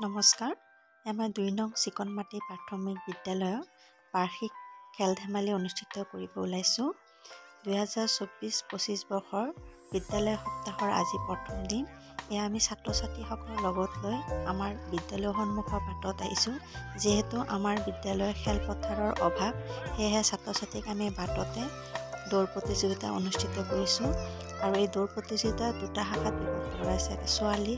নমস্কাৰ। আমাৰ ২ নং চিকনমাটি প্ৰাথমিক বিদ্যালয়ৰ বাৰ্ষিক খেল ধেমালি অনুষ্ঠিত কৰিব ওলাইছোঁ। 2024-25 বৰ্ষৰ বিদ্যালয় সপ্তাহৰ আজি প্ৰথম দিন। এয়া আমি ছাত্ৰ ছাত্ৰীসকলৰ লগত লৈ আমাৰ বিদ্যালয়ৰ সন্মুখৰ বাটত আহিছোঁ। যিহেতু আমাৰ বিদ্যালয়ৰ খেলপথাৰৰ অভাৱ, সেয়েহে ছাত্ৰ ছাত্ৰীক আমি বাটতে দৌৰ প্ৰতিযোগিতা অনুষ্ঠিত কৰিছোঁ। আৰু এই দৌৰ প্ৰতিযোগিতা দুটা শাখাত বিভক্ত কৰা হৈছে। ছোৱালী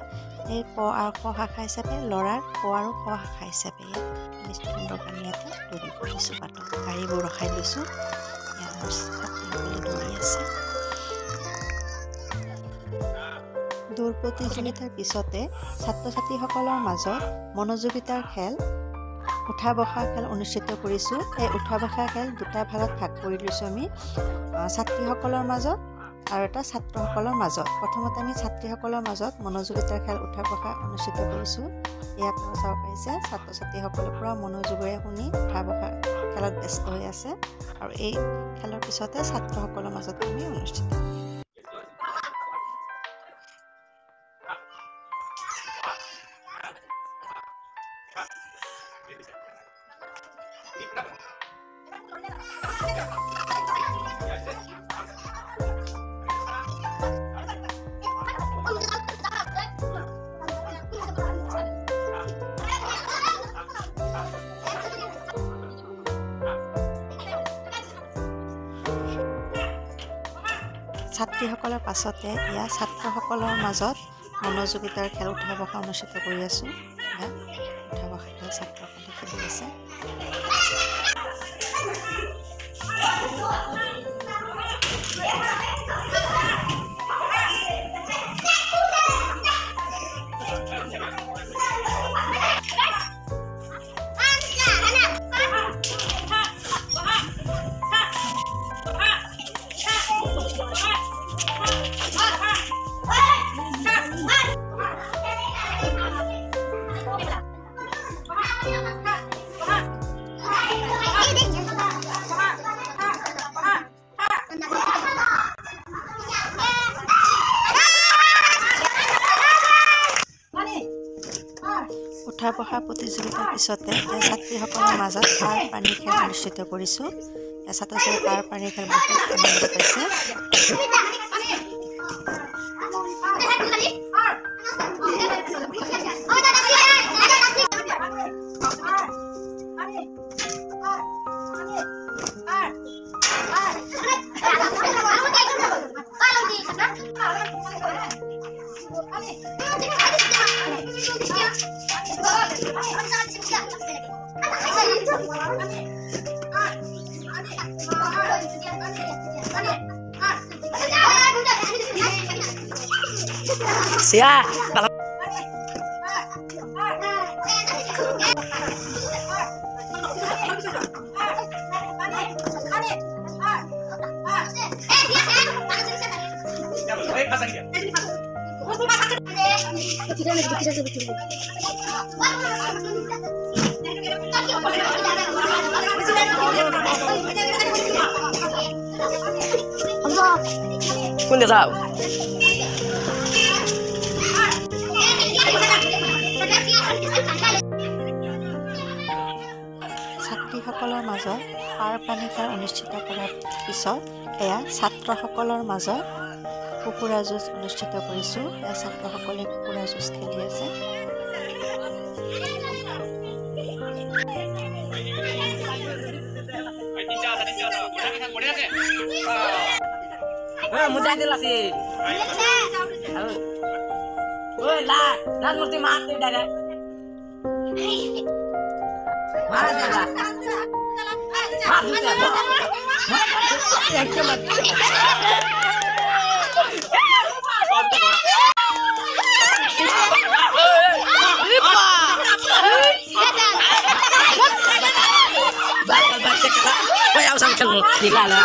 এই ক আৰু খ শাখা হিচাপে, ল'ৰাৰ ক আৰু খ শাখা হিচাপে আমি সুন্দৰকৈ ইয়াতে দৌৰি পৰিছোঁ। বাটত গাড়ীবোৰ ৰখাই লৈছোঁ। ছাত্ৰীসকলে দৌৰি আছে। দৌৰ প্ৰতিযোগিতাৰ পিছতে ছাত্ৰ ছাত্ৰীসকলৰ মাজত মনোযোগিতাৰ খেল, উঠা বসা খেল অনুষ্ঠিত কৰিছোঁ। এই উঠা বসা খেল দুটা ভাগত ভাগ কৰি লৈছোঁ আমি, ছাত্ৰীসকলৰ মাজত আৰু এটা ছাত্ৰসকলৰ মাজত। প্ৰথমতে আমি ছাত্ৰীসকলৰ মাজত মনোযোগিতাৰ খেল উঠা বসা অনুষ্ঠিত কৰিছোঁ। ইয়াত চাব পাৰিছে ছাত্ৰ ছাত্ৰীসকলে পূৰা মনোযোগেৰে শুনি উঠা বসা খেলত ব্যস্ত হৈ আছে। আৰু এই খেলৰ পিছতে ছাত্ৰসকলৰ মাজত আমি অনুষ্ঠিত ছাত্ৰীসকলৰ পাছতে ইয়াত ছাত্ৰসকলৰ মাজত মনোযোগিতাৰ খেল উঠা বসা অনুষ্ঠিত কৰি আছোঁ। ইয়াত উঠা বসা খেল ছাত্ৰসকলে খেলি আছে। উঠা বসা প্ৰতিযোগিতাৰ পিছতে ছাত্ৰীসকলৰ মাজত পাৰ পানী খেল অনুষ্ঠিত কৰিছোঁ। ছাত্ৰ ছাত্ৰীয়ে পাৰ পানী খেল বহুত আনন্দ পাইছে। Kun dia tahu? ছাত্ৰীসকলৰ মাজত পাৰ পানী খেল অনুষ্ঠিত কৰাৰ পিছত এয়া ছাত্ৰসকলৰ মাজত কুকুৰা যুঁজ অনুষ্ঠিত কৰিছোঁ। এয়া ছাত্ৰসকলে কুকুৰা যুঁজ খেলি আছে। Mudah dia lah sih. Oi lah, nak mesti mati dah dah. Mana dia lah? Mati dah. Yang cemat. Bakal baca kata. Kau yang sang cengok. Dikala.